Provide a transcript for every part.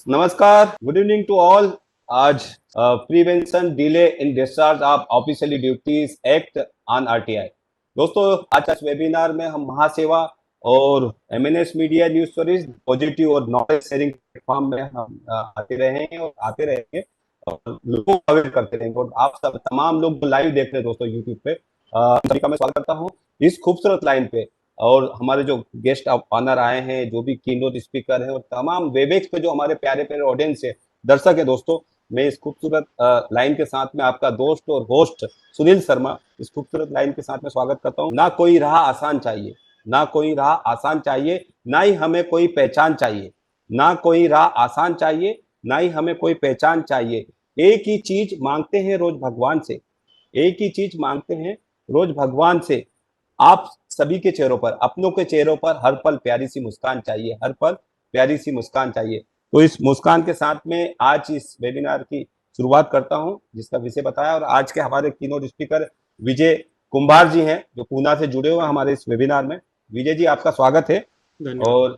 नमस्कार, good evening to all. आज prevention delay in discharge of officially duties act on RTI. दोस्तों, आज का इस वेबिनार में हम महासेवा और MNS media news stories positive और नॉलेज शेयरिंग प्लेटफॉर्म में हम आते रहे हैं और आते रहेंगे और लोगों को अवेयर करते रहेंगे। और आप सब तमाम लोग लाइव देख रहे हैं दोस्तों यूट्यूब पे, सभी का मैं स्वागत करता हूँ इस खूबसूरत लाइन पे। और हमारे जो गेस्ट ऑफ ऑनर आए हैं, जो भी कीनोट स्पीकर हैं और तमाम वेबएक्स पे जो हमारे प्यारे प्यारे ऑडियंस है, दर्शक है दोस्तों, मैं इस खूबसूरत लाइन के साथ में आपका दोस्त और होस्ट सुनील शर्मा इस खूबसूरत लाइन के साथ में स्वागत करता हूँ। ना कोई राह आसान चाहिए, ना कोई राह आसान चाहिए, ना ही हमें कोई पहचान चाहिए। ना कोई राह आसान चाहिए, ना ही हमें कोई पहचान चाहिए। एक ही चीज मांगते हैं रोज भगवान से, एक ही चीज मांगते हैं रोज भगवान से। आप सभी के चेहरों पर, अपनों के चेहरों पर हर पल प्यारी सी मुस्कान चाहिए, हर पल प्यारी सी मुस्कान चाहिए। तो इस मुस्कान के साथ में आज इस वेबिनार की शुरुआत करता हूं, जिसका विषय बताया। और आज के हमारे कीनोट स्पीकर विजय कुंभार जी हैं, जो पूना से जुड़े हुए हैं हमारे इस वेबिनार में। विजय जी, आपका स्वागत है। और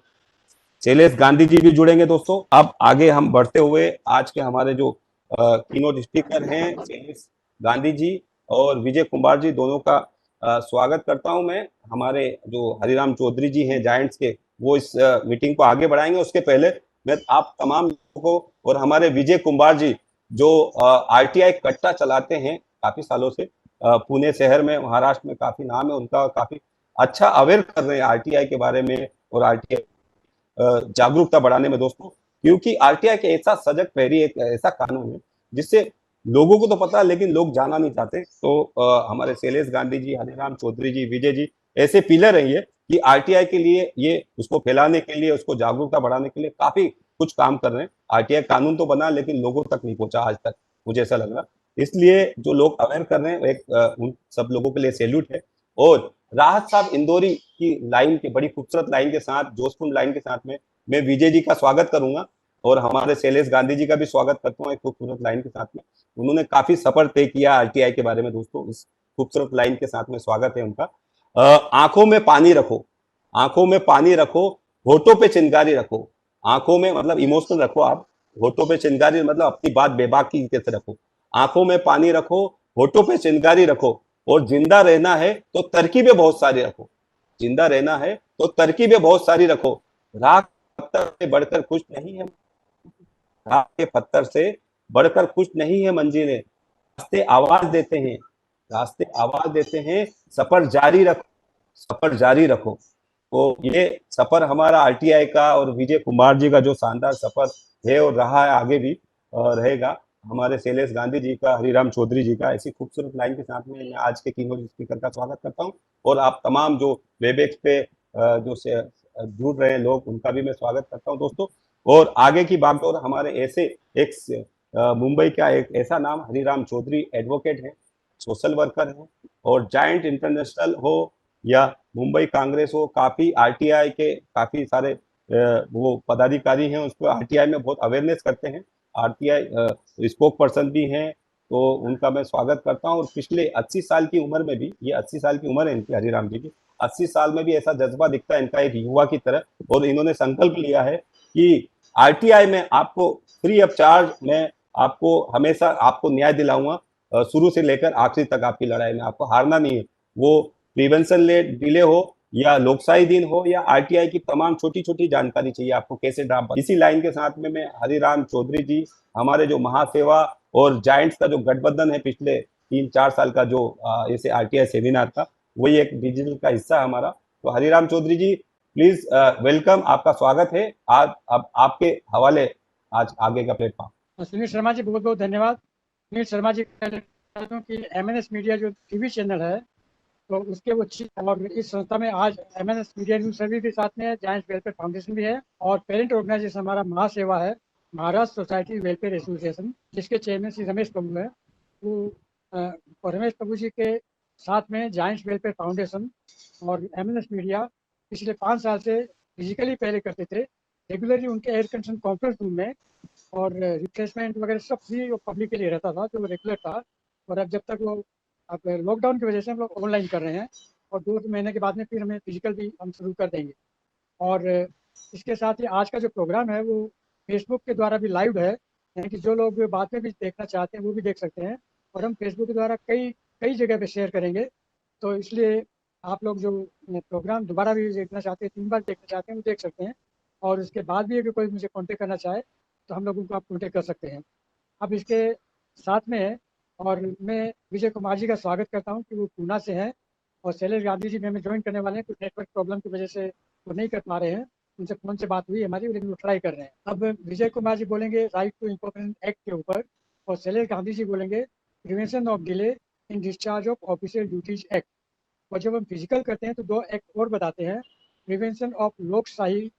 शैलेश गांधी जी भी जुड़ेंगे दोस्तों। अब आगे हम बढ़ते हुए आज के हमारे जो कीनोट स्पीकर हैं, शैलेश गांधी जी और विजय कुंभार जी, दोनों का स्वागत करता हूं मैं। हमारे जो हरिराम चौधरी जी हैं जायंट्स के, वो इस मीटिंग को आगे बढ़ाएंगे। उसके पहले मैं आप तमाम लोगों को, और हमारे विजय कुंभार जी जो आरटीआई कट्टा चलाते हैं काफी सालों से, पुणे शहर में, महाराष्ट्र में काफी नाम है उनका, काफी अच्छा अवेयर कर रहे हैं आरटीआई के बारे में और आरटीआई जागरूकता बढ़ाने में दोस्तों। क्योंकि आरटीआई के ऐसा सजग प्रहरी, एक ऐसा कानून है जिससे लोगों को तो पता है लेकिन लोग जाना नहीं चाहते। तो हमारे शैलेश गांधी जी, हरिराम चौधरी जी, विजय जी ऐसे पिलर रही है कि आरटीआई के लिए, ये उसको फैलाने के लिए, उसको जागरूकता बढ़ाने के लिए काफी कुछ काम कर रहे हैं। आरटीआई कानून तो बना लेकिन लोगों तक नहीं पहुंचा आज तक, मुझे ऐसा लग रहा। इसलिए जो लोग अवेयर कर रहे हैं, एक उन सब लोगों के लिए सैल्यूट है। और राहत साहब इंदौरी की लाइन के, बड़ी खूबसूरत लाइन के साथ, जोशपूर्ण लाइन के साथ में मैं विजय जी का स्वागत करूंगा और हमारे शैलेश गांधी जी का भी स्वागत करता हूँ एक खूबसूरत लाइन के साथ में। उन्होंने काफी सफर तय किया आरटीआई के बारे में दोस्तों। इस खूबसूरत लाइन के साथ में स्वागत है उनका। आंखों में पानी रखो, आंखों में पानी रखो, होठों पे चिंगारी रखो। आंखों में मतलब इमोशनल रखो आप, होठों पे चिंगारी मतलब अपनी बात बेबाकी से रखो। आंखों में पानी रखो, होठों पे चिंगारी रखो। और जिंदा रहना है तो तरकीबें बहुत सारी रखो, जिंदा रहना है तो तरकीबें बहुत सारी रखो। राख पत्थर से बढ़कर कुछ नहीं है, राख के पत्थर से बढ़कर कुछ नहीं है मंजिलें। रास्ते आवाज देते हैं, रास्ते आवाज देते हैं, सफर जारी रखो, सफर जारी रखो। तो ये सफर हमारा आरटीआई का और विजय कुमार जी का जो शानदार सफर है और रहा है, आगे भी रहेगा। हमारे शैलेश गांधी जी का, हरिराम चौधरी जी का, ऐसी खूबसूरत लाइन के साथ में मैं आज के कीनोट स्पीकर का स्वागत करता हूं। और आप तमाम जो वेबएक्स पे जो जुड़ रहे हैं लोग, उनका भी मैं स्वागत करता हूं दोस्तों। और आगे की बात, और हमारे ऐसे एक मुंबई का एक ऐसा नाम, हरिराम चौधरी एडवोकेट है, सोशल वर्कर है, और जायंट इंटरनेशनल हो या मुंबई कांग्रेस हो, काफी आरटीआई के काफी सारे वो पदाधिकारी हैं, उसको आरटीआई में बहुत अवेयरनेस करते हैं। आरटीआई स्पोक पर्सन भी हैं, तो उनका मैं स्वागत करता हूं। और पिछले 80 साल की उम्र में भी, ये 80 साल की उम्र है इनकी, हरिराम जी की, 80 साल में भी ऐसा जज्बा दिखता है इनका एक युवा की तरह। और इन्होंने संकल्प लिया है कि आरटीआई में आपको फ्री ऑफ चार्ज में आपको हमेशा आपको न्याय दिलाऊंगा, शुरू से लेकर आखिरी तक आपकी लड़ाई में आपको हारना नहीं है। वो प्रिवेंशन डिले हो या लोकशाही दिन हो या आरटीआई की तमाम छोटी छोटी जानकारी चाहिए आपको कैसे ड्राफ्ट। इसी लाइन के साथ में मैं हरिराम चौधरी जी, हमारे जो महासेवा और जायंट्स का जो गठबंधन है पिछले 3-4 साल का, जो ऐसे आरटीआई सेमिनार था, वही एक डिजिटल का हिस्सा है हमारा। तो हरिराम चौधरी जी, प्लीज वेलकम, आपका स्वागत है। आज अब आपके हवाले आज आगे का प्लेटफॉर्म। सुनील शर्मा जी, बहुत बहुत धन्यवाद। सुनील शर्मा जी, कहता हूँ कि एमएनएस मीडिया जो टीवी चैनल है, तो उसके वो और इस संस्था में आज एमएनएस मीडिया न्यूज सर्विस भी साथ में है, जायंट्स वेलफेयर फाउंडेशन भी है, और पेरेंट ऑर्गेनाइजेशन हमारा महासेवा है, महाराष्ट्र सोसाइटी वेलफेयर एसोसिएशन, जिसके चेयरमैन श्री रमेश प्रभु है। वो और रमेश प्रभु जी के साथ में जायंट्स वेलफेयर फाउंडेशन और एमएनएस मीडिया पिछले 5 साल से फिजिकली पहले करते थे, रेगुलरली उनके एयर कंडीशन कॉन्फ्रेंस रूम में, और रिफ्रेशमेंट वगैरह सब फ्री और पब्लिक के लिए रहता था, जो रेगुलर था। और अब जब तक वो, अब लॉकडाउन की वजह से हम लोग ऑनलाइन कर रहे हैं, और 2 महीने के बाद में फिर हमें फिजिकल भी हम शुरू कर देंगे। और इसके साथ ही आज का जो प्रोग्राम है वो फेसबुक के द्वारा भी लाइव है, यानी कि जो लोग बाद में भी देखना चाहते हैं वो भी देख सकते हैं। और हम फेसबुक के द्वारा कई कई जगह पे शेयर करेंगे, तो इसलिए आप लोग जो प्रोग्राम दोबारा भी देखना चाहते हैं, 3 बार देखना चाहते हैं, वो देख सकते हैं। और उसके बाद भी अगर कोई मुझे कांटेक्ट करना चाहे तो हम लोगों को आप कांटेक्ट कर सकते हैं। अब इसके साथ में और मैं विजय कुमार जी का स्वागत करता हूं कि वो पूना से हैं, और शैलेश गांधी जी भी हमें ज्वाइन करने वाले हैं। कुछ नेटवर्क प्रॉब्लम की वजह से वो नहीं कर पा रहे हैं, उनसे फ़ोन से बात हुई हमारी, लेकिन वो ट्राई कर रहे हैं। अब विजय कुमार जी बोलेंगे राइट टू इन्फॉर्मेशन एक्ट के ऊपर, और शैलेश गांधी जी बोलेंगे prevention of delay in discharge of official duties act. और जब हम फिजिकल करते हैं तो 2 एक्ट और बताते हैं, प्रिवेंशन ऑफ लोकशाही,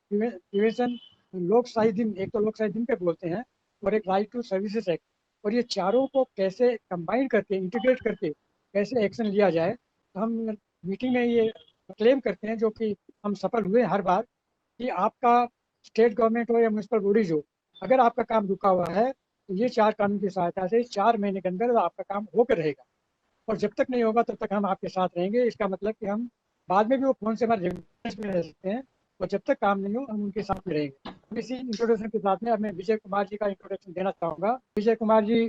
प्रिवेंशन लोकशाही दिन, एक तो लोकशाही दिन पे बोलते हैं, और एक राइट टू सर्विसेज एक्ट। और ये चारों को कैसे कंबाइन करके, इंटीग्रेट करके कैसे एक्शन लिया जाए, तो हम मीटिंग में ये क्लेम करते हैं, जो कि हम सफल हुए हर बार, कि आपका स्टेट गवर्नमेंट हो या म्यूनसिपल बॉडीज हो, अगर आपका काम रुका हुआ है तो ये 4 कानून की सहायता से 4 महीने के अंदर आपका काम होकर रहेगा। और जब तक नहीं होगा तब तक हम आपके साथ रहेंगे। इसका मतलब कि हम बाद में भी वो फ़ोन से हमारे रेफरेंस में रह सकते हैं, और जब तक काम नहीं हो हम उनके साथ में रहेंगे। इसी इंट्रोडक्शन के साथ में अब मैं विजय कुमार जी का इंट्रोडक्शन देना चाहूँगा। विजय कुमार जी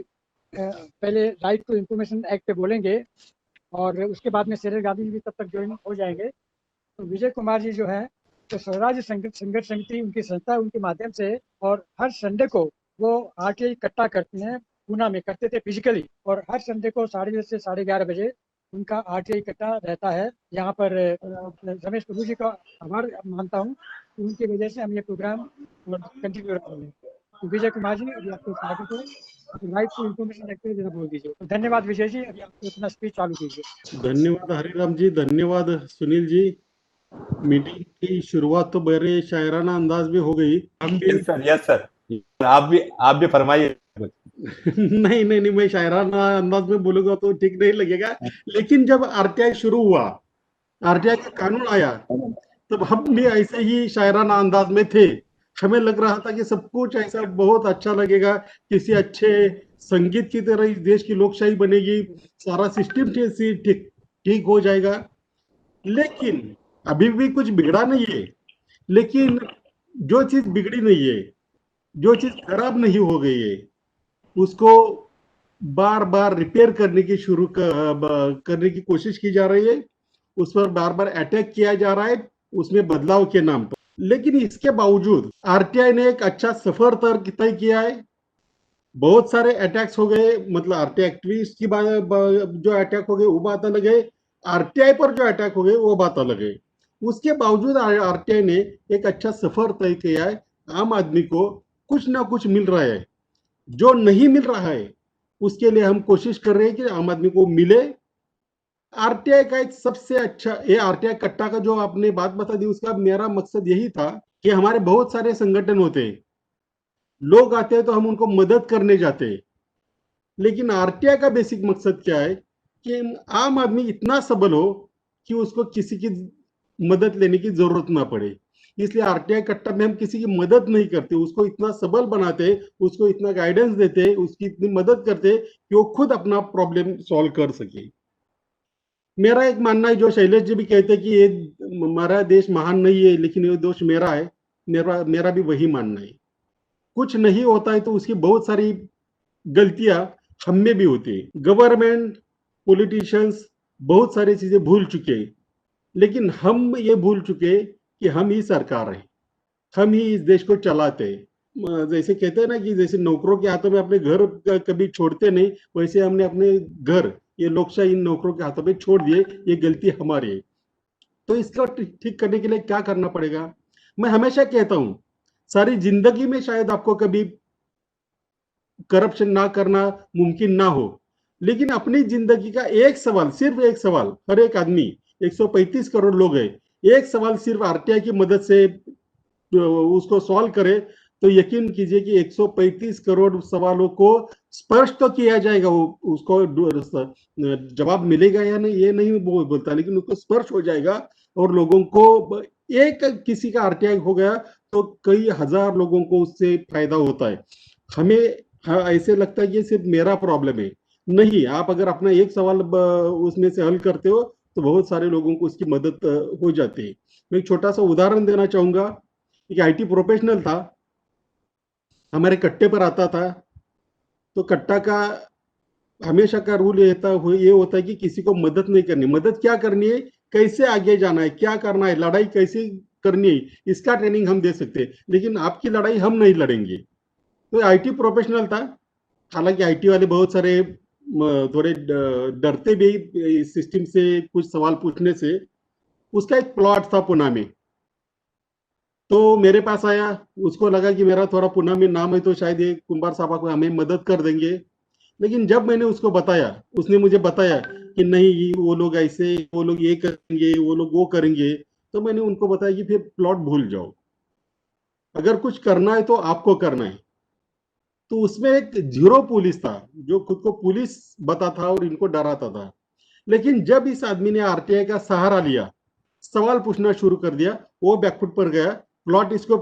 पहले राइट टू इंफॉर्मेशन एक्ट पे बोलेंगे, और उसके बाद में शैलेश गांधी जी भी तब तक ज्वाइन हो जाएंगे। तो विजय कुमार जी जो है, तो स्वराज संघर्ष समिति उनकी संस्था है, उनके माध्यम से, और हर संडे को वो आके इकट्ठा करते हैं, पूना में करते थे फिजिकली, और हर संडे को 10:30 से 11:30 बजे उनका आरटीआई इकट्ठा रहता है। यहाँ पर रमेश प्रभु जी का आभार मानता हूँ, उनकी वजह से हम ये प्रोग्राम कंटिन्यू रख रहे हैं। तो विजय कुमार जी, अभी आपको स्वागत है, राइट टू इन्फॉर्मेशन एक्ट जरा बोल दीजिए। तो धन्यवाद विजय जी, अभी आपको अपना स्पीच चालू कीजिए। धन्यवाद हरिराम जी, धन्यवाद सुनील जी। मीटिंग की शुरुआत तो बड़े शायराना अंदाज में हो गई। हम भी यस सर, आप भी फरमाइए। नहीं नहीं नहीं, मैं शायराना अंदाज में बोलूंगा तो ठीक नहीं लगेगा। लेकिन जब आरटीआई शुरू हुआ, आरटीआई का कानून आया, तब हम भी ऐसे ही शायराना अंदाज में थे। हमें लग रहा था कि सब कुछ ऐसा बहुत अच्छा लगेगा, किसी अच्छे संगीत की तरह इस देश की लोकशाही बनेगी, सारा सिस्टम ठीक ठीक हो जाएगा। लेकिन अभी भी कुछ बिगड़ा नहीं है। लेकिन जो चीज बिगड़ी नहीं है, जो चीज खराब नहीं हो गई है, उसको बार बार रिपेयर करने की कोशिश की जा रही है। उस पर बार बार अटैक किया जा रहा है, उसमें बदलाव के नाम पर। लेकिन इसके बावजूद आरटीआई ने एक अच्छा सफर तय किया है। बहुत सारे अटैक्स हो गए, मतलब आरटीआई एक्टिविस्ट की जो अटैक हो गए वो बात अलग है, आरटीआई पर जो अटैक हो गए वो बात अलग है। उसके बावजूद आरटीआई ने एक अच्छा सफर तय किया है। आम आदमी को कुछ ना कुछ मिल रहा है, जो नहीं मिल रहा है उसके लिए हम कोशिश कर रहे हैं कि आम आदमी को मिले। आरटीआई का एक सबसे अच्छा, ये आरटीआई कट्टा का जो आपने बात बता दी, उसका मेरा मकसद यही था कि हमारे बहुत सारे संगठन होते हैं, लोग आते हैं तो हम उनको मदद करने जाते हैं। लेकिन आरटीआई का बेसिक मकसद क्या है कि आम आदमी इतना सबल हो कि उसको किसी की मदद लेने की जरूरत ना पड़े। इसलिए आरटीआई कट्टा में हम किसी की मदद नहीं करते, उसको इतना सबल बनाते, उसको इतना गाइडेंस देते, उसकी इतनी मदद करते कि वो खुद अपना प्रॉब्लम सॉल्व कर सके। मेरा एक मानना है, जो शैलेश जी भी कहते हैं कि ये हमारा देश महान नहीं है, लेकिन ये दोष मेरा है, मेरा भी वही मानना है। कुछ नहीं होता है तो उसकी बहुत सारी गलतियां हम में भी होती है। गवर्नमेंट, पॉलिटिशियंस बहुत सारी चीजें भूल चुके हैं, लेकिन हम ये भूल चुके कि हम ही सरकार है, हम ही इस देश को चलाते हैं। जैसे कहते हैं ना कि जैसे नौकरों के हाथों में अपने घर कभी छोड़ते नहीं, वैसे हमने अपने घर, ये लोकशाही इन नौकरों के हाथों में छोड़ दिए। ये गलती हमारी है। तो इसको ठीक करने के लिए क्या करना पड़ेगा? मैं हमेशा कहता हूं, सारी जिंदगी में शायद आपको कभी करप्शन ना करना मुमकिन ना हो, लेकिन अपनी जिंदगी का एक सवाल, सिर्फ एक सवाल, हर एक आदमी, 135 करोड़ लोग हैं, एक सवाल सिर्फ आरटीआई की मदद से उसको सॉल्व करे, तो यकीन कीजिए कि 135 करोड़ सवालों को स्पर्श तो किया जाएगा। वो उसको जवाब मिलेगा या नहीं ये नहीं बोलता, लेकिन उसको स्पर्श हो जाएगा। और लोगों को, एक किसी का आरटीआई हो गया तो कई हजार लोगों को उससे फायदा होता है। हमें ऐसे लगता है कि सिर्फ मेरा प्रॉब्लम है, नहीं। आप अगर अपना एक सवाल उसमें से हल करते हो तो बहुत सारे लोगों को उसकी मदद हो जाती है। मैं एक छोटा सा उदाहरण देना चाहूंगा। एक आईटी प्रोफेशनल था, हमारे कट्टे पर आता था, तो कट्टा का हमेशा का रूल ये होता है कि किसी को मदद नहीं करनी। मदद क्या करनी है, कैसे आगे जाना है, क्या करना है, लड़ाई कैसे करनी है, इसका ट्रेनिंग हम दे सकते हैं, लेकिन आपकी लड़ाई हम नहीं लड़ेंगे। तो आईटी प्रोफेशनल था, हालांकि आईटी वाले बहुत सारे थोड़े डरते भी इस सिस्टम से कुछ सवाल पूछने से। उसका एक प्लॉट था पुणे में, तो मेरे पास आया, उसको लगा कि मेरा थोड़ा पुणे में नाम है तो शायद ये कुंभार साहब को हमें मदद कर देंगे। लेकिन जब मैंने उसको बताया, उसने मुझे बताया कि नहीं, वो लोग ऐसे, वो लोग ये करेंगे, वो लोग वो करेंगे, तो मैंने उनको बताया कि फिर प्लॉट भूल जाओ, अगर कुछ करना है तो आपको करना है। तो उसमें एक जीरो पुलिस था जो खुद को पुलिस बता था और इनको डराता था। लेकिन जब इस आदमी ने आरटीआई का सहारा लिया, सवाल पूछना शुरू कर दिया, वो बैकफुट पर गया, प्लॉट इसको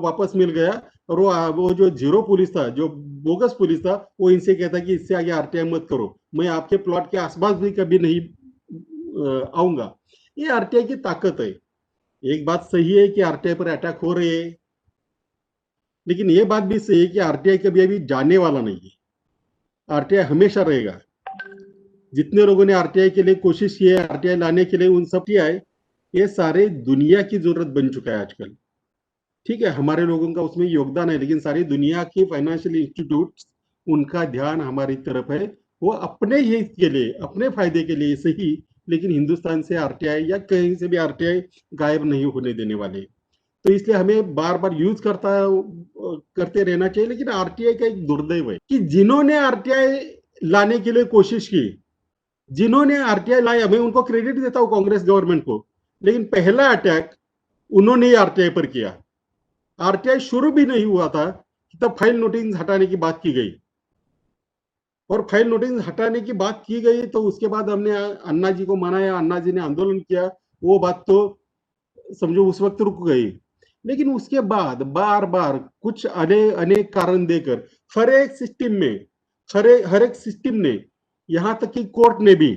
वापस मिल गया। और वो जो जीरो पुलिस था, जो बोगस पुलिस था, वो इनसे कहता कि इससे आगे आरटीआई मत करो, मैं आपके प्लॉट के आसपास भी कभी नहीं आऊंगा। ये आरटीआई की ताकत है। एक बात सही है कि आरटीआई पर अटैक हो रहे हैं, लेकिन ये बात भी सही है कि आरटीआई कभी अभी जाने वाला नहीं है। आरटीआई हमेशा रहेगा। जितने लोगों ने आरटीआई के लिए कोशिश की है, आरटीआई लाने के लिए, उन सब किया है, ये सारे दुनिया की जरूरत बन चुका है आजकल। ठीक है, हमारे लोगों का उसमें योगदान है, लेकिन सारी दुनिया के फाइनेंशियल इंस्टीट्यूट, उनका ध्यान हमारी तरफ है। वो अपने हित के लिए, अपने फायदे के लिए सही, लेकिन हिंदुस्तान से आरटीआई या कहीं से भी आरटीआई गायब नहीं होने देने वाले। तो इसलिए हमें बार बार यूज करते रहना चाहिए। लेकिन आरटीआई का एक दुर्दैव है कि जिन्होंने आरटीआई लाने के लिए कोशिश की, जिन्होंने आरटीआई लाया, मैं उनको क्रेडिट देता हूं, कांग्रेस गवर्नमेंट को, लेकिन पहला अटैक उन्होंने ही आरटीआई पर किया। आरटीआई शुरू भी नहीं हुआ था, तब फाइल नोटिस हटाने की बात की गई, और फाइल नोटिस हटाने की बात की गई तो उसके बाद हमने अन्ना जी को मनाया, अन्ना जी ने आंदोलन किया, वो बात तो समझो उस वक्त रुक गई। लेकिन उसके बाद बार बार कुछ अनेक कारण देकर हर एक सिस्टम ने, यहां तक कि कोर्ट ने भी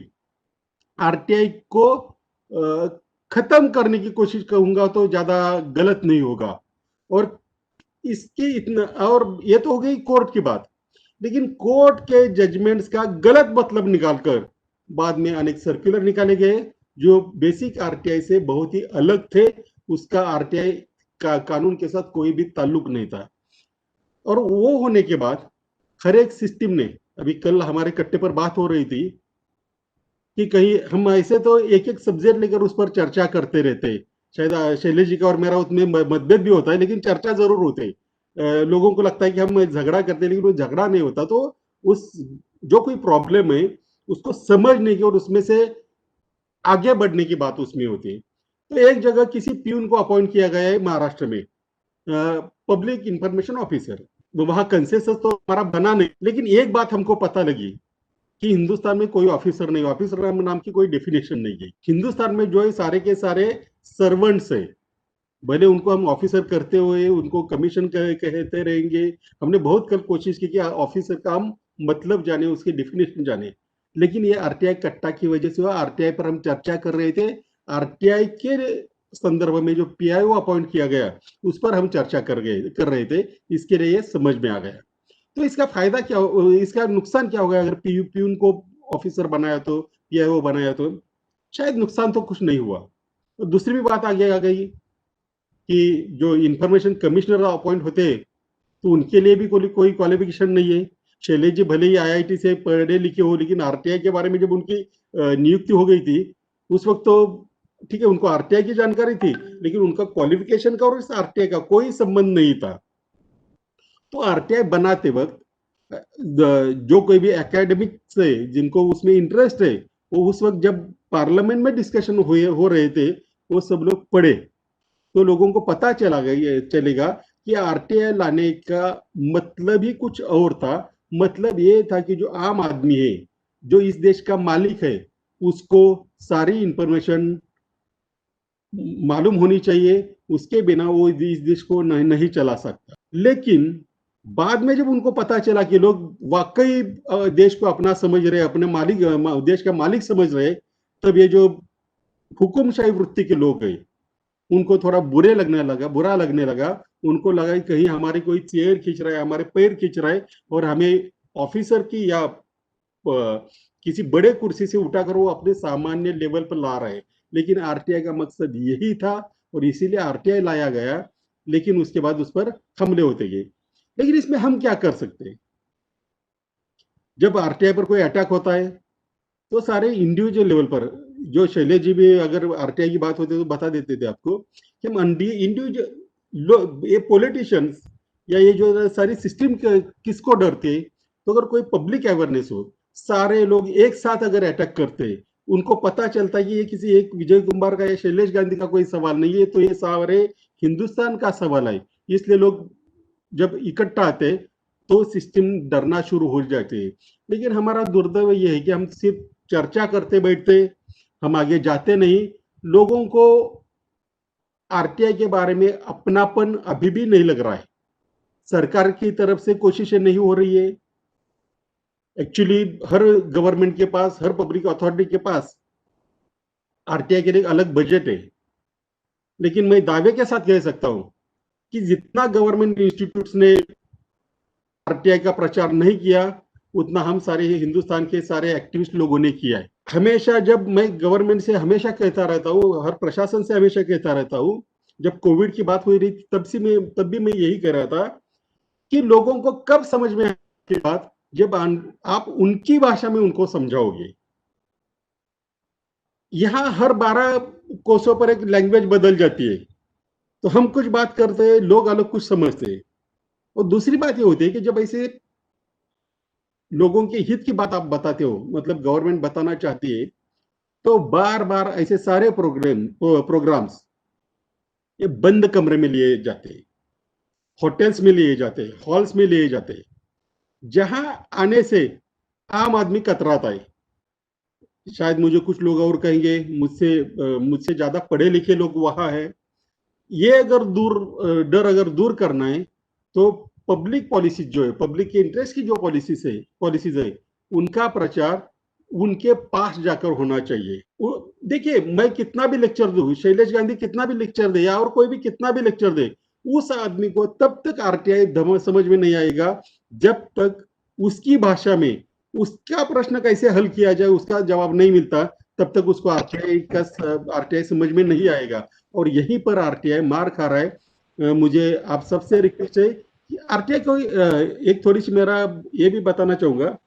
आरटीआई को खत्म करने की कोशिश कहूंगा तो ज्यादा गलत नहीं होगा। और इसकी इतना, और ये तो हो गई कोर्ट की बात, लेकिन कोर्ट के जजमेंट्स का गलत मतलब निकालकर बाद में अनेक सर्कुलर निकाले गए जो बेसिक आरटीआई से बहुत ही अलग थे। उसका आरटीआई का कानून के साथ कोई भी ताल्लुक नहीं था। और वो होने के बाद हर एक सिस्टम ने, अभी कल हमारे कट्टे पर बात हो रही थी कि कहीं हम ऐसे तो एक एक सब्जेक्ट लेकर उस पर चर्चा करते रहते, शायद शैलेश जी का और मेरा उसमें मतभेद भी होता है, लेकिन चर्चा जरूर होते है। लोगों को लगता है कि हम झगड़ा करते हैं, लेकिन वो झगड़ा नहीं होता। तो उस जो कोई प्रॉब्लम है उसको समझने की और उसमें से आगे बढ़ने की बात उसमें होती है। तो एक जगह किसी प्यून को अपॉइंट किया गया है महाराष्ट्र में, पब्लिक इंफॉर्मेशन ऑफिसर। वहां कंसेंसस तो हमारा बना नहीं, लेकिन एक बात हमको पता लगी कि हिंदुस्तान में कोई ऑफिसर नहीं, ऑफिसर नाम की कोई डेफिनेशन नहीं है। हिंदुस्तान में जो है सारे के सारे सर्वेंट्स है, भले उनको हम ऑफिसर करते हुए उनको कमीशन कहते रहेंगे। हमने बहुत कल कोशिश की कि ऑफिसर का हम मतलब जाने, उसकी डेफिनेशन जाने, लेकिन ये आरटीआई कट्टा की वजह से हुआ। आरटीआई पर हम चर्चा कर रहे थे, आरटीआई के संदर्भ में जो पीआईओ अपॉइंट किया गया उस पर हम चर्चा कर रहे थे, इसके लिए ये समझ में आ गया। तो इसका फायदा क्या, इसका नुकसान क्या होगा अगर पीयून को ऑफिसर बनाया तो, पीआईओ बनाया तो? शायद नुकसान तो कुछ नहीं हुआ। तो दूसरी भी बात आगे आ गई कि जो इंफॉर्मेशन कमिश्नर अपॉइंट होते तो उनके लिए भी कोई क्वालिफिकेशन नहीं है। शैलेश जी भले ही आईआईटी से पढ़े लिखे हो, लेकिन आरटीआई के बारे में जब उनकी नियुक्ति हो गई थी उस वक्त तो ठीक है, उनको आरटीआई की जानकारी थी, लेकिन उनका क्वालिफिकेशन का और इस आरटीआई का कोई संबंध नहीं था। तो आरटीआई बनाते वक्त जो कोई भी एकेडमिक्स है, जिनको उसमें इंटरेस्ट है, वो उस वक्त जब पार्लियामेंट में डिस्कशन हो रहे थे, वो सब लोग पढ़े तो लोगों को पता चलेगा कि आरटीआई लाने का मतलब ही कुछ और था। मतलब ये था कि जो आम आदमी है, जो इस देश का मालिक है, उसको सारी इंफॉर्मेशन मालूम होनी चाहिए, उसके बिना वो इस देश को नहीं चला सकता। लेकिन बाद में जब उनको पता चला कि लोग वाकई देश को अपना समझ रहे, अपने मालिक, देश का मालिक समझ रहे, तब ये जो हुकुमशाही वृत्ति के लोग हैं उनको थोड़ा बुरा लगने लगा उनको लगा कि कहीं हमारी कोई चेयर खींच रहा है, हमारे पैर खींच रहा है और हमें ऑफिसर की या किसी बड़े कुर्सी से उठाकर वो अपने सामान्य लेवल पर ला रहे हैं। लेकिन आरटीआई का मकसद यही था और इसीलिए आरटीआई लाया गया, लेकिन उसके बाद उस पर हमले होते गए। लेकिन इसमें हम क्या कर सकते हैं? जब आरटीआई पर कोई अटैक होता है तो सारे इंडिविजुअल लेवल पर, जो शैलेश जी भी अगर आरटीआई की बात होती है तो बता देते थे आपको कि हम इंडिविजुअल ये पॉलिटिशियंस या ये जो सारी सिस्टम किसको डरते हैं? तो अगर कोई पब्लिक अवेयरनेस हो, सारे लोग एक साथ अगर अटैक करते हैं, उनको पता चलता है कि ये किसी एक विजय कुमार का या शैलेश गांधी का कोई सवाल नहीं है, तो ये सारे हिंदुस्तान का सवाल है। इसलिए लोग जब इकट्ठा आते तो सिस्टम डरना शुरू हो जाते हैं। लेकिन हमारा दुर्दैव ये है कि हम सिर्फ चर्चा करते बैठते, हम आगे जाते नहीं। लोगों को आरटीआई के बारे में अपनापन अभी भी नहीं लग रहा है। सरकार की तरफ से कोशिशें नहीं हो रही है। एक्चुअली हर गवर्नमेंट के पास, हर पब्लिक अथॉरिटी के पास आरटीआई के लिए अलग बजट है। लेकिन मैं दावे के साथ कह सकता हूं कि जितना गवर्नमेंट इंस्टीट्यूट्स ने आरटीआई का प्रचार नहीं किया, उतना हम सारे हिंदुस्तान के सारे एक्टिविस्ट लोगों ने किया है। हमेशा जब मैं गवर्नमेंट से हमेशा कहता रहता हूँ, हर प्रशासन से हमेशा कहता रहता हूँ, जब कोविड की बात हुई रही तब भी मैं यही कह रहा था कि लोगों को कब समझ में आएगी बात, जब आप उनकी भाषा में उनको समझाओगे। यहाँ हर 12 कोसों पर एक लैंग्वेज बदल जाती है, तो हम कुछ बात करते हैं, लोग अलग कुछ समझते हैं। और दूसरी बात ये होती है कि जब ऐसे लोगों के हित की बात आप बताते हो, मतलब गवर्नमेंट बताना चाहती है, तो बार बार ऐसे सारे प्रोग्राम्स ये बंद कमरे में लिए जाते हैं, होटल्स में लिए जाते हैं, हॉल्स में लिए जाते हैं, जहां आने से आम आदमी कतराता है। शायद मुझे कुछ लोग और कहेंगे, मुझसे ज्यादा पढ़े लिखे लोग वहां है। ये अगर डर अगर दूर करना है तो पब्लिक पॉलिसी जो है, पब्लिक के इंटरेस्ट की जो पॉलिसीज है, उनका प्रचार उनके पास जाकर होना चाहिए। देखिए, मैं कितना भी लेक्चर दूं, शैलेश गांधी कितना भी लेक्चर दे या और कोई भी कितना भी लेक्चर दे, उस आदमी को तब तक आरटीआई समझ में नहीं आएगा जब तक उसकी भाषा में उसका प्रश्न कैसे हल किया जाए उसका जवाब नहीं मिलता, तब तक उसको आरटीआई समझ में नहीं आएगा। और यहीं पर आरटीआई मार खा रहा है। मुझे आप सबसे रिक्वेस्ट है कि आरटीआई को एक थोड़ी सी मेरा ये भी बताना चाहूंगा,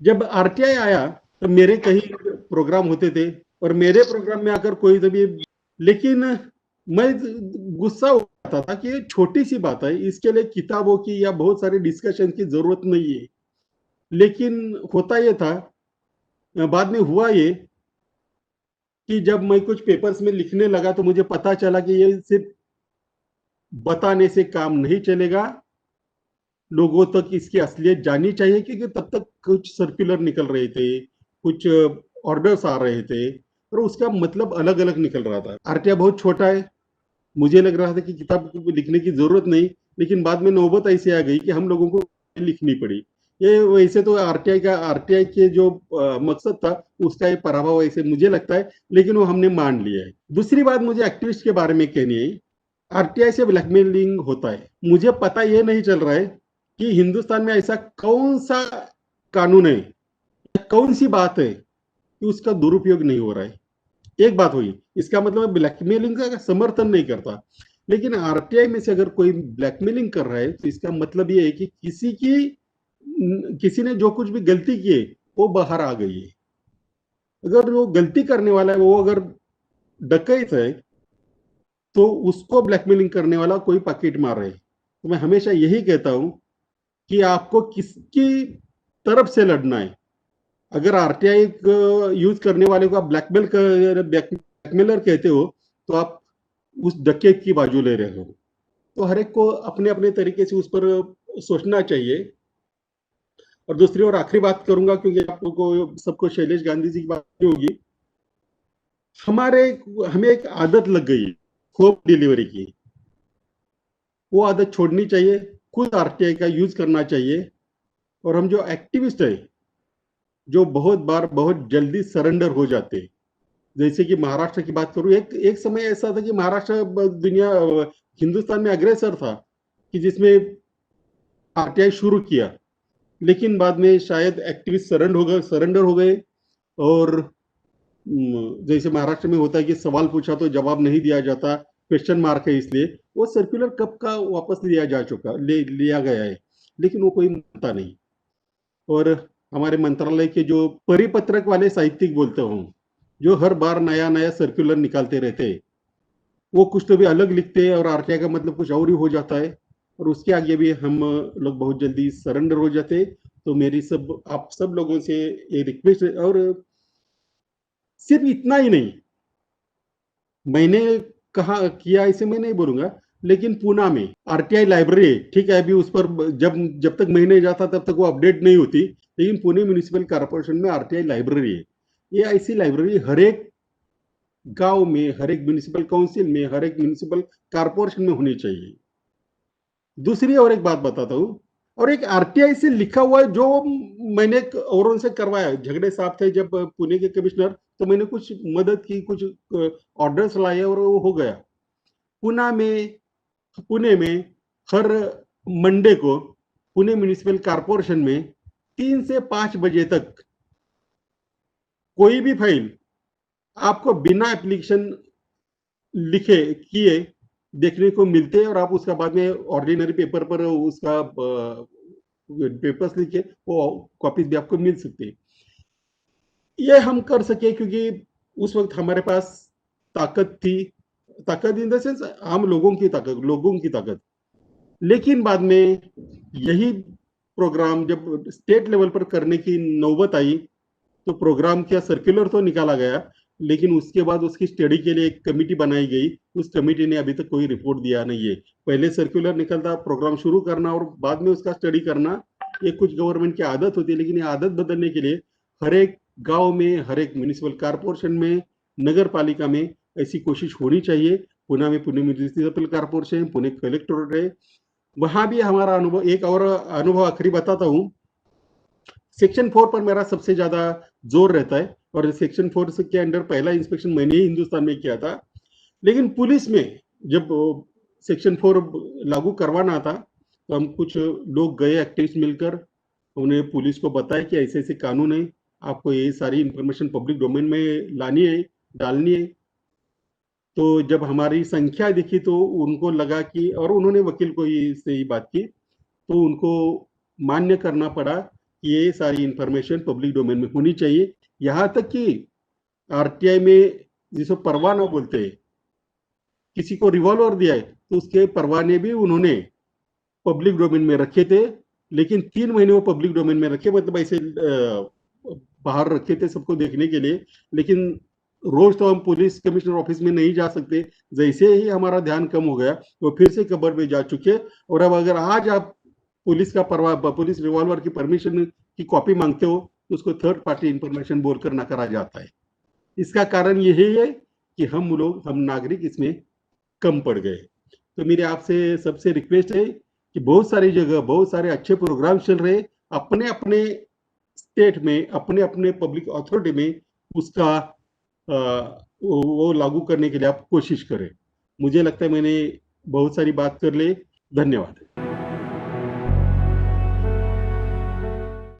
जब आरटीआई आया तो मेरे कहीं प्रोग्राम होते थे और मेरे प्रोग्राम में आकर कोई तभी, लेकिन मैं गुस्सा होता था कि ये छोटी सी बात है, इसके लिए किताबों की या बहुत सारे डिस्कशन की जरूरत नहीं है। लेकिन होता ये था, बाद में हुआ ये कि जब मैं कुछ पेपर्स में लिखने लगा तो मुझे पता चला कि ये सिर्फ बताने से काम नहीं चलेगा, लोगों तक इसकी असलियत जानी चाहिए, क्योंकि तब तक कुछ सर्कुलर निकल रहे थे, कुछ ऑर्डर्स आ रहे थे और उसका मतलब अलग अलग निकल रहा था। आरटीआई बहुत छोटा है, मुझे लग रहा था कि किताब लिखने की जरूरत नहीं, लेकिन बाद में नौबत ऐसी आ गई कि हम लोगों को लिखनी पड़ी। ये वैसे तो आरटीआई के जो मकसद था उसका ये पराभव ऐसे मुझे लगता है, लेकिन वो हमने मान लिया है। दूसरी बात मुझे एक्टिविस्ट के बारे में कहनी है, आरटीआई से ब्लैकमेलिंग होता है। मुझे पता ये नहीं चल रहा है कि हिंदुस्तान में ऐसा कौन सा कानून है, कौन सी बात है कि उसका दुरुपयोग नहीं हो रहा है। एक बात हुई, इसका मतलब ब्लैकमेलिंग का समर्थन नहीं करता, लेकिन आरटीआई में से अगर कोई ब्लैकमेलिंग कर रहा है तो इसका मतलब ये है कि किसी ने जो कुछ भी गलती की है वो बाहर आ गई है। अगर वो गलती करने वाला है, वो अगर डकैत है, तो उसको ब्लैकमेलिंग करने वाला कोई पॉकेट मार रहे। तो मैं हमेशा यही कहता हूं कि आपको किसकी तरफ से लड़ना है। अगर आरटीआई यूज करने वाले को आप ब्लैकमेलर कहते हो, तो आप उस डकैत की बाजू ले रहे हो। तो हर एक को अपने अपने तरीके से उस पर सोचना चाहिए। और दूसरी और आखिरी बात करूंगा, क्योंकि आपको सबको शैलेश गांधी जी की बात होगी। हमें एक आदत लग गई होम डिलीवरी की, वो आदत छोड़नी चाहिए, खुद आरटीआई का यूज करना चाहिए। और हम जो एक्टिविस्ट है, जो बहुत बार बहुत जल्दी सरेंडर हो जाते, जैसे कि महाराष्ट्र की बात करूं, एक समय ऐसा था कि महाराष्ट्र हिंदुस्तान में अग्रेसर था कि जिसमें आरटीआई शुरू किया, लेकिन बाद में शायद एक्टिविस्ट सरेंडर हो गए और जैसे महाराष्ट्र में होता है कि सवाल पूछा तो जवाब नहीं दिया जाता, क्वेश्चन मार्क है, इसलिए वो सर्कुलर कब का वापस लिया गया है, लेकिन वो कोई मानता नहीं। और हमारे मंत्रालय के जो परिपत्रक वाले साहित्यिक बोलते हूँ, जो हर बार नया नया सर्कुलर निकालते रहते हैं, वो कुछ तो भी अलग लिखते हैं और आरटीआई का मतलब कुछ और ही हो जाता है, और उसके आगे भी हम लोग बहुत जल्दी सरेंडर हो जाते। तो मेरी आप सब लोगों से ये रिक्वेस्ट है। और सिर्फ इतना ही नहीं, मैंने कहा किया ऐसे मैं नहीं बोलूंगा, लेकिन पूना में आरटीआई लाइब्रेरी है, ठीक है, अभी उस पर जब तक मैं नहीं जाता तब तक वो अपडेट नहीं होती, लेकिन पुणे म्यूनिसिपल कॉर्पोरेशन में आरटीआई लाइब्रेरी है। ये ऐसी लाइब्रेरी हर एक गांव में, हर एक म्यूनिसिपल काउंसिल में, हर एक म्यूनिसिपल कॉर्पोरेशन में होनी चाहिए। दूसरी और एक बात बताता हूँ, और एक आरटीआई से लिखा हुआ है जो मैंने औरों से करवाया। झगड़े साहब थे जब पुणे के कमिश्नर, तो मैंने कुछ मदद की, कुछ ऑर्डर्स लाए और वो हो गया। पुणे में हर मंडे को पुणे म्यूनिसिपल कॉर्पोरेशन में 3 से 5 बजे तक कोई भी फाइल आपको बिना एप्लीकेशन लिखे किए देखने को मिलते हैं, और आप उसका बाद में ऑर्डिनरी पेपर पर उसका पेपर्स लिखे वो कॉपीज भी आपको मिल सकती है। ये हम कर सके क्योंकि उस वक्त हमारे पास ताकत इन द सेंस आम लोगों की ताकत। लेकिन बाद में यही प्रोग्राम जब स्टेट लेवल पर करने की नौबत आई, तो प्रोग्राम क्या सर्कुलर तो निकाला गया, लेकिन उसके बाद उसकी स्टडी के लिए एक कमेटी बनाई गई। उस कमेटी ने अभी तक कोई रिपोर्ट दिया नहीं है। पहले सर्कुलर निकलता, प्रोग्राम शुरू करना और बाद में उसका स्टडी करना, ये कुछ गवर्नमेंट की आदत होती है, लेकिन ये आदत बदलने के लिए हर एक गांव में, हर एक म्यूनिसिपल कॉर्पोरेशन में, नगर पालिका में ऐसी कोशिश होनी चाहिए। पुणे में Pune municipal corporation, Pune collectorate है, वहां भी हमारा अनुभव, एक और अनुभव आखिरी बताता हूँ। सेक्शन 4 पर मेरा सबसे ज्यादा जोर रहता है, और सेक्शन 4 के अंडर पहला इंस्पेक्शन मैंने ही हिंदुस्तान में किया था। लेकिन पुलिस में जब सेक्शन 4 लागू करवाना था, तो हम कुछ लोग गए एक्टिविस्ट मिलकर, उन्हें पुलिस को बताया कि ऐसे ऐसे कानून है, आपको ये सारी इंफॉर्मेशन पब्लिक डोमेन में लानी है, डालनी है। तो जब हमारी संख्या दिखी तो उनको लगा कि, और उन्होंने वकील को ही बात की, तो उनको मान्य करना पड़ा कि ये सारी इंफॉर्मेशन पब्लिक डोमेन में होनी चाहिए। यहाँ तक कि आरटीआई में जिसको परवाना बोलते हैं, किसी को रिवॉल्वर दिया है तो उसके परवाने भी उन्होंने पब्लिक डोमेन में रखे थे, लेकिन 3 महीने वो पब्लिक डोमेन में रखे, मतलब ऐसे बाहर रखे थे सबको देखने के लिए। लेकिन रोज तो हम पुलिस कमिश्नर ऑफिस में नहीं जा सकते। जैसे ही हमारा ध्यान कम हो गया, वो फिर से कब्र में जा चुके। और अब अगर आज आप पुलिस रिवॉल्वर की परमिशन की कॉपी मांगते हो, तो उसको थर्ड पार्टी इंफॉर्मेशन बोलकर नकारा जाता है। इसका कारण यही है कि हम नागरिक इसमें कम पड़ गए। तो मेरी आपसे सबसे रिक्वेस्ट है कि बहुत सारी जगह बहुत सारे अच्छे प्रोग्राम चल रहे, अपने अपने स्टेट में, अपने अपने पब्लिक अथॉरिटी में उसका वो लागू करने के लिए आप कोशिश करें। मुझे लगता है मैंने बहुत सारी बात कर ली। धन्यवाद।